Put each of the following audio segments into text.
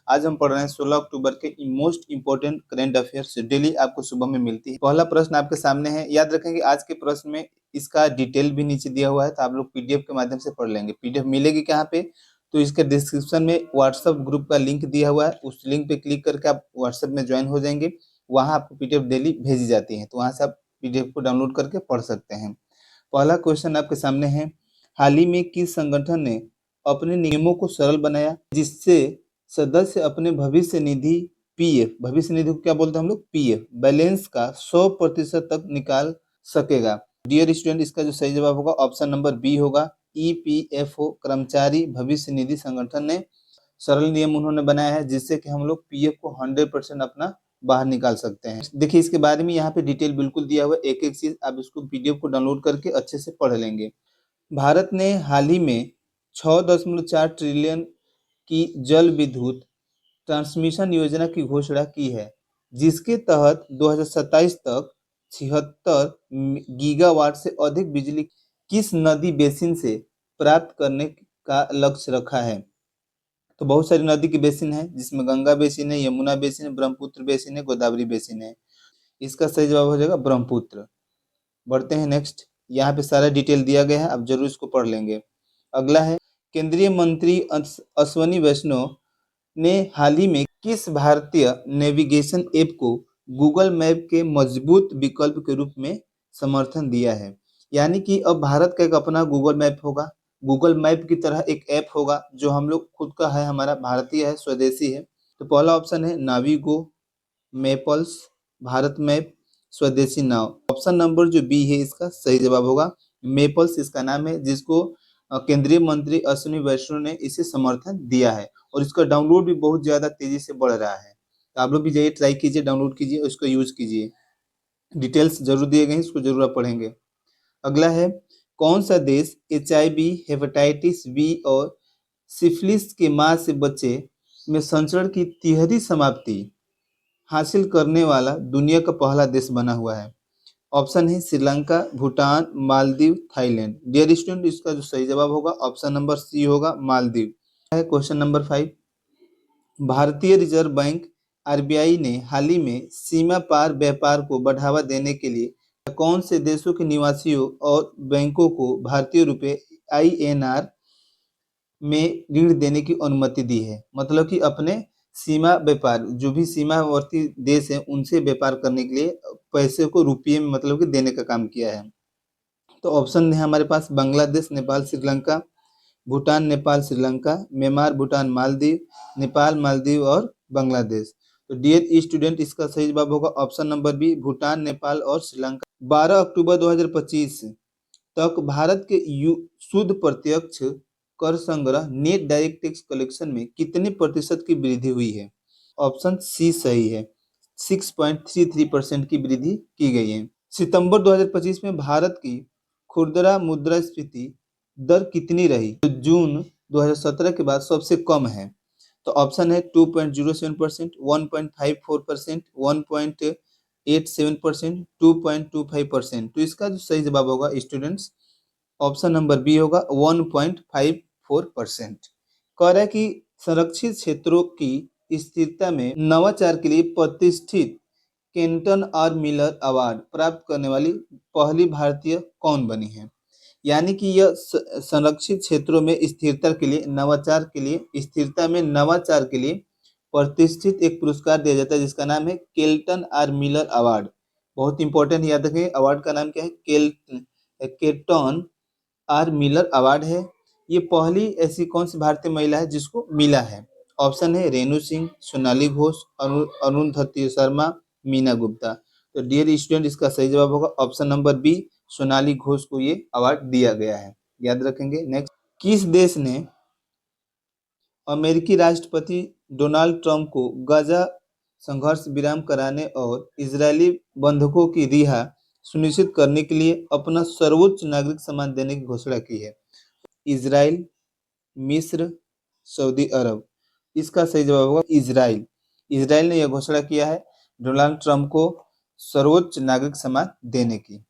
आज हम पढ़ रहे हैं 16 अक्टूबर के most important current affairs, daily आपको सुबह में मिलती है। पहला प्रश्न आपके सामने है, याद रखेंगे आज के प्रश्न में इसका डिटेल भी नीचे दिया हुआ है, तो आप लोग पीडीएफ के माध्यम से पढ़ लेंगे। पीडीएफ मिलेगी कहाँ पे? तो इसके डिस्क्रिप्शन में व्हाट्सएप ग्रुप का लिंक दिया हुआ है, उस लिंक पे क्लिक करके आप व्हाट्सएप में ज्वाइन हो जाएंगे। वहाँ आपको पीडीएफ डेली भेजी जाती है, तो वहाँ से आप पीडीएफ को डाउनलोड करके पढ़ सकते हैं। पहला क्वेश्चन आपके सामने है, हाल ही में किस संगठन ने अपने नियमों को सरल बनाया जिससे सदस्य अपने भविष्य निधि पीएफ, भविष्य निधि को क्या बोलते हैं हम लोग? पीएफ बैलेंस का 100% तक निकाल सकेगा। डियर स्टूडेंट, इसका जो सही जवाब होगा ऑप्शन नंबर बी होगा। ईपीएफओ कर्मचारी भविष्य निधि संगठन ने सरल नियम उन्होंने बनाया है जिससे कि हम लोग पीएफ को 100% अपना बाहर निकाल सकते हैं। देखिए इसके बारे में यहाँ पे डिटेल बिल्कुल दिया हुआ है, एक एक चीज आप इसको पीडीएफ को डाउनलोड करके अच्छे से पढ़ लेंगे। भारत ने हाल ही में 6.4 ट्रिलियन की जल विद्युत ट्रांसमिशन योजना की घोषणा की है, जिसके तहत 2027 तक 76 गीगावाट से अधिक बिजली किस नदी बेसिन से प्राप्त करने का लक्ष्य रखा है। तो बहुत सारी नदी की बेसिन है, जिसमें गंगा बेसिन है, यमुना बेसिन है, ब्रह्मपुत्र बेसिन है, गोदावरी बेसिन है। इसका सही जवाब हो जाएगा ब्रह्मपुत्र। बढ़ते हैं नेक्स्ट, यहाँ पे सारा डिटेल दिया गया है, आप जरूर इसको पढ़ लेंगे। अगला है, केंद्रीय मंत्री अश्वनी वैष्णव ने हाल ही में किस भारतीय नेविगेशन ऐप को गूगल मैप के मजबूत विकल्प के रूप में समर्थन दिया है? यानी कि अब भारत का एक अपना गूगल मैप होगा, गूगल मैप की तरह एक ऐप होगा जो हम लोग खुद का है, हमारा भारतीय है, स्वदेशी है। तो पहला ऑप्शन है नाविगो, मेपल्स, भारत मैप, स्वदेशी नाव। ऑप्शन नंबर जो बी है इसका सही जवाब होगा। मेपल्स इसका नाम है, जिसको केंद्रीय मंत्री अश्विनी वैष्णव ने इसे समर्थन दिया है, और इसका डाउनलोड भी बहुत ज्यादा तेजी से बढ़ रहा है। तो आप लोग भी जाइए, ट्राई कीजिए, डाउनलोड कीजिए, उसको यूज कीजिए। डिटेल्स जरूर दिए गए हैं, इसको जरूर आप पढ़ेंगे। अगला है, कौन सा देश एचआईवी, हेपेटाइटिस बी और सिफिलिस के मां से बच्चे में संचरण की तिहरी समाप्ति हासिल करने वाला दुनिया का पहला देश बना हुआ है? ऑप्शन है Sri Lanka, Bhutan, Maldives, Thailand. Dear student, इसका जो सही जवाब होगा ऑप्शन नंबर सी होगा, मालदीव। है क्वेश्चन नंबर 5, भारतीय रिजर्व बैंक आरबीआई ने हाल ही में सीमा पार व्यापार को बढ़ावा देने के लिए कौन से देशों के निवासियों और बैंकों को भारतीय रुपए आईएनआर में ऋण देने की अनुमति दी है? मतलब कि अपने सीमा व्यापार, जो भी सीमावर्ती देश है उनसे व्यापार करने के लिए पैसे को रुपये में मतलब कि देने का काम किया है। तो ऑप्शन है हमारे पास बांग्लादेश, नेपाल, श्रीलंका, भूटान, नेपाल, श्रीलंका, म्यांमार, भूटान, मालदीव, नेपाल, मालदीव और बांग्लादेश। तो डियर स्टूडेंट, इसका सही जवाब होगा option number B, Bhutan, Nepal और श्रीलंका। 12 अक्टूबर 2025 तक भारत के शुद्ध प्रत्यक्ष कर संग्रह नेट डायरेक्ट टैक्स कलेक्शन में कितने प्रतिशत की वृद्धि हुई है? ऑप्शन सी सही है, 6.33% की वृद्धि की गई है। सितंबर 2025 में भारत की खुदरा मुद्रास्फीति दर कितनी रही? तो जून 2017 के बाद सबसे कम है। तो ऑप्शन है 2.07%, 1.54%, 1.87%, 2.25%। तो इसका जो सही जवाब होगा स्टूडेंट्स ऑप्शन नंबर बी होगा, 1.54%। कह रहा है कि संरक्षित क्षेत्रों की स्थिरता में नवाचार के लिए प्रतिष्ठित केंटन और मिलर अवार्ड प्राप्त करने वाली पहली भारतीय कौन बनी है? यानी कि यह संरक्षित क्षेत्रों में स्थिरता के लिए, नवाचार के लिए, स्थिरता में नवाचार के लिए प्रतिष्ठित एक पुरस्कार दिया जाता है जिसका नाम है केल्टन आर मिलर अवार्ड। बहुत इंपॉर्टेंट, याद रखें अवार्ड का नाम क्या है, केल्टन आर मिलर अवार्ड है। ये पहली ऐसी कौन सी भारतीय महिला है जिसको मिला है? ऑप्शन है रेणु सिंह, सोनाली घोष, अरुंधति शर्मा, मीना गुप्ता। तो डियर स्टूडेंट, इसका सही जवाब होगा option number B, Sonali Ghosh को ये अवार्ड दिया गया है, याद रखेंगे। नेक्स्ट, किस देश ने अमेरिकी राष्ट्रपति डोनाल्ड ट्रंप को गाजा संघर्ष विराम कराने और इजरायली बंधकों की रिहा सुनिश्चित करने के लिए अपना सर्वोच्च नागरिक सम्मान देने की घोषणा की है? इजराइल, मिस्र, सऊदी अरब। इसका सही जवाब होगा इजराइल। इजराइल ने यह घोषणा किया है डोनाल्ड ट्रंप को सर्वोच्च नागरिक सम्मान देने की।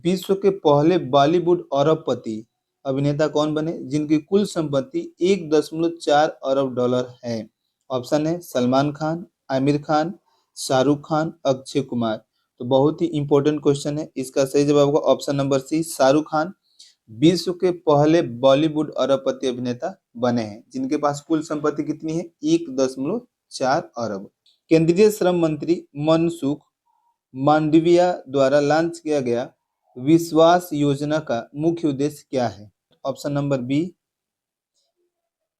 विश्व के पहले बॉलीवुड अरबपति अभिनेता कौन बने जिनकी कुल संपत्ति $1.4 अरब है? ऑप्शन है सलमान खान, आमिर खान, शाहरुख खान, अक्षय कुमार। तो बहुत ही इंपॉर्टेंट क्वेश्चन है, इसका सही जवाब होगा option number C, Shahrukh Khan. विश्व के पहले बॉलीवुड अरबपति अभिनेता बने हैं, जिनके पास कुल संपत्ति कितनी है, 1.4 अरब। केंद्रीय श्रम मंत्री मनसुख मांडविया द्वारा लॉन्च किया गया विश्वास योजना का मुख्य उद्देश्य क्या है? ऑप्शन नंबर बी,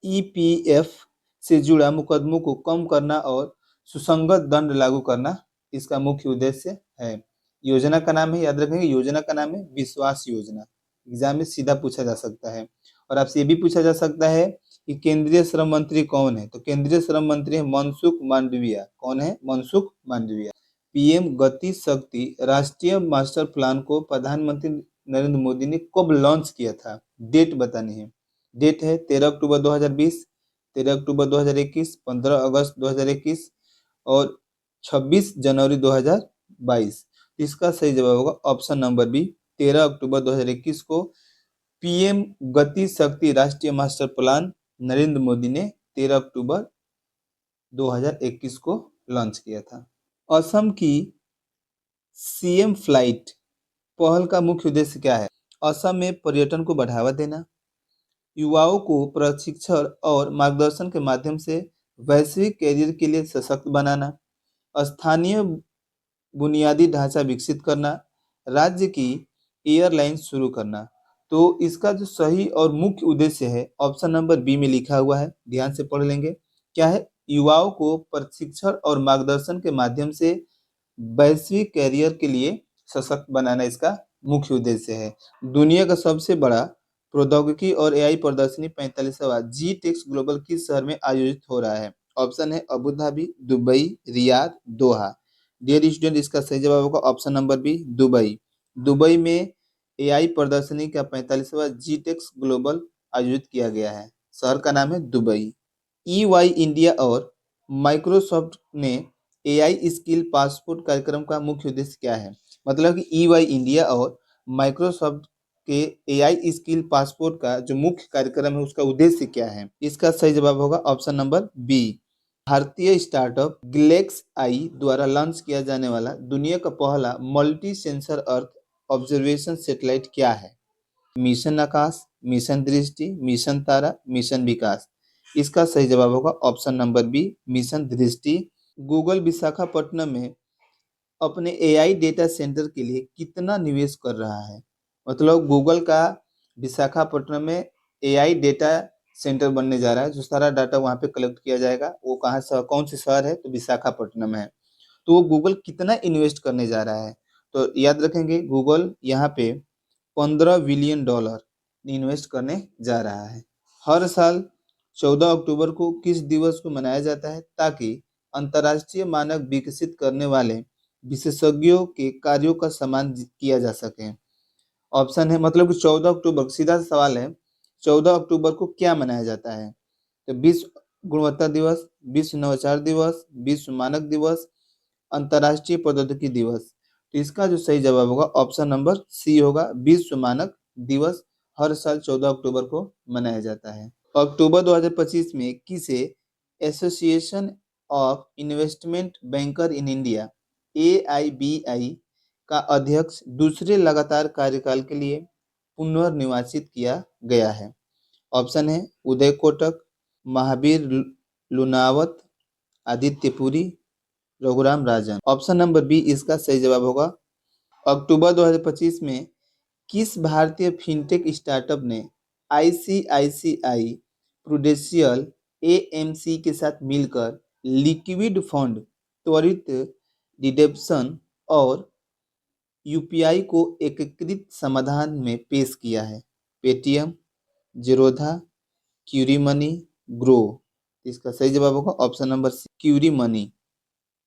ईपीएफ से जुड़ा मुकदमों को कम करना और सुसंगत दंड लागू करना इसका मुख्य उद्देश्य है। योजना का नाम है, याद रखेंगे, योजना का नाम है विश्वास योजना। एग्जाम में सीधा पूछा जा सकता है। और आपसे ये भी पूछा जा सकता है कि केंद्रीय श्रम मंत्री कौन है, तो केंद्रीय श्रम मंत्री है मनसुख मांडविया। कौन है? मनसुख मांडविया। पीएम गति शक्ति राष्ट्रीय मास्टर प्लान को प्रधानमंत्री नरेंद्र मोदी ने कब लॉन्च किया था? डेट बतानी है। डेट है 13 अक्टूबर 2020, 13 अक्टूबर 2021, 15 अगस्त 2021 और 26 जनवरी 2022। इसका सही जवाब होगा ऑप्शन नंबर बी, 13 अक्टूबर 2021 को पीएम गति शक्ति राष्ट्रीय मास्टर प्लान नरेंद्र मोदी ने 13 अक्टूबर 2021 को लॉन्च किया था। असम की सीएम फ्लाइट पहल का मुख्य उद्देश्य क्या है? असम में पर्यटन को बढ़ावा देना, युवाओं को प्रशिक्षण और मार्गदर्शन के माध्यम से वैश्विक कैरियर के लिए सशक्त बनाना, स्थानीय बुनियादी ढांचा विकसित करना, राज्य की एयरलाइन शुरू करना। तो इसका जो सही और मुख्य उद्देश्य है ऑप्शन नंबर बी में लिखा हुआ है, ध्यान से पढ़ लेंगे। क्या है? युवाओं को प्रशिक्षण और मार्गदर्शन के माध्यम से वैश्विक कैरियर के लिए सशक्त बनाना इसका मुख्य उद्देश्य है। दुनिया का सबसे बड़ा प्रौद्योगिकी और एआई प्रदर्शनी 45वां जी टेक्स ग्लोबल किस शहर में आयोजित हो रहा है? ऑप्शन है Abu Dhabi, Dubai, Riyadh, Doha. Dear student, इसका सही जवाब होगा option number B, Dubai. Dubai में एआई प्रदर्शनी का 45वां जी टेक्स ग्लोबल आयोजित किया गया है। शहर का नाम है दुबई। ईवाई इंडिया और माइक्रोसॉफ्ट ने एआई स्किल पासपोर्ट कार्यक्रम का मुख्य उद्देश्य क्या है? मतलब कि ईवाई इंडिया और माइक्रोसॉफ्ट के एआई स्किल पासपोर्ट का जो मुख्य कार्यक्रम है उसका उद्देश्य क्या है? इसका सही जवाब होगा ऑप्शन नंबर बी। भारतीय स्टार्टअप ग्लेक्स आई द्वारा लॉन्च किया जाने वाला दुनिया का पहला multi sensor earth observation satellite क्या है? मिशन आकाश, मिशन दृष्टि, मिशन तारा, मिशन विकास। इसका सही जवाब होगा ऑप्शन नंबर बी, मिशन दृष्टि। गूगल विशाखापट्टनम में अपने एआई डेटा सेंटर के लिए कितना निवेश कर रहा है? मतलब गूगल का विशाखापट्टनम में एआई डेटा सेंटर बनने जा रहा है, जो सारा डाटा वहाँ पे कलेक्ट किया जाएगा। वो कहाँ से, कौन से शहर है? तो विशाखापट्टनम है। तो वो गूगल कितना इन्वेस्ट करने जा रहा है? तो याद रखेंगे, गूगल यहाँ पे $15 बिलियन इन्वेस्ट करने जा रहा है। हर साल 14 अक्टूबर को किस दिवस को मनाया जाता है ताकि अंतर्राष्ट्रीय मानक विकसित करने वाले विशेषज्ञों के कार्यों का सम्मान किया जा सके? ऑप्शन है, मतलब कि 14 अक्टूबर, सीधा सवाल है, 14 अक्टूबर को क्या मनाया जाता है? तो विश्व गुणवत्ता दिवस, विश्व नवाचार दिवस, विश्व मानक दिवस, अंतर्राष्ट्रीय प्रौद्योगिकी दिवस। तो इसका जो सही जवाब होगा ऑप्शन नंबर सी होगा, विश्व मानक दिवस हर साल 14 अक्टूबर को मनाया जाता है। अक्टूबर 2025 में किसे association of investment banker in India AIBI का अध्यक्ष दूसरे लगातार कार्यकाल के लिए पुनर्निर्वाचित किया गया है? ऑप्शन है Uday Kotak, Mahavir Lunawat, Aditya Puri, Raghuram Rajan. Option number B इसका सही जवाब होगा। अक्टूबर 2025 में किस भारतीय फिनटेक स्टार्टअप ने ICICI प्रूडेंशियल AMC के साथ मिलकर लिक्विड फंड, त्वरित रिडेम्पशन और यूपीआई को एकीकृत समाधान में पेश किया है? Paytm, Zerodha, Curie money, Groww. इसका सही जवाब होगा option number C, Curie money.